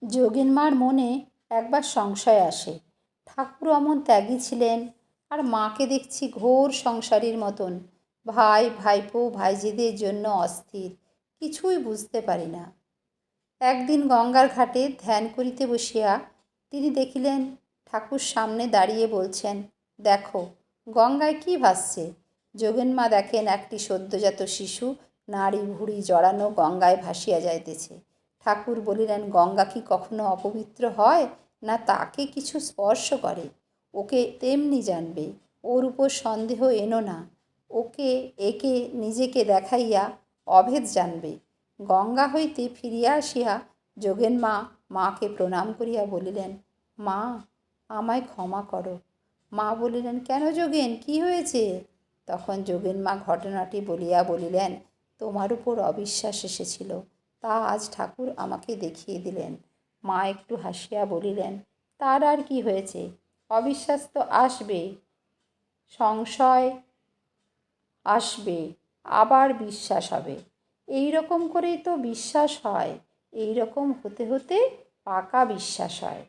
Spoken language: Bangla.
যোগেন মার মনে একবার সংশয় আসে। ঠাকুর অমন ত্যাগী ছিলেন, আর মাকে দেখছি ঘোর সংসারীর মতন, ভাই ভাইপো ভাইঝিদের জন্য অস্থির, কিছুই বুঝতে পারি না। একদিন গঙ্গার ঘাটে ধ্যান করিতে বসিয়া তিনি দেখিলেন ঠাকুর সামনে দাঁড়িয়ে বলছেন, দেখো গঙ্গায় কি ভাসছে। যোগেন মা দেখেন একটি সদ্যজাত শিশু নাড়ি ভুড়ি জড়ানো গঙ্গায় ভাসিয়া যাইতেছে। ঠাকুর বলিলেন, গঙ্গা কি কখনো অপবিত্র হয়, না তাকে কিছু স্পর্শ করে? ওকে তেমনি জানবে, ওর উপর সন্দেহ এনো না। ওকে একে নিজেকে দেখাইয়া অভেদ জানবে। গঙ্গা হইতে ফিরিয়া আসিয়া যোগেন মা মাকে প্রণাম করিয়া বলিলেন, মা আমায় ক্ষমা করো। মা বলিলেন, কেন যোগেন, কি হয়েছে? তখন যোগেন মা ঘটনাটি বলিয়া বলিলেন, তোমার উপর অবিশ্বাস এসেছিল, তা আজ ঠাকুর আমাকে দেখিয়ে দিলেন। মা একটু হাসিয়া বলিলেন, তার আর কি হয়েছে, অবিশ্বাস তো আসবে, সংশয় আসবে, আবার বিশ্বাস হবে। এই রকম করেই তো বিশ্বাস হয়, এই রকম হতে হতে পাকা বিশ্বাস হয়।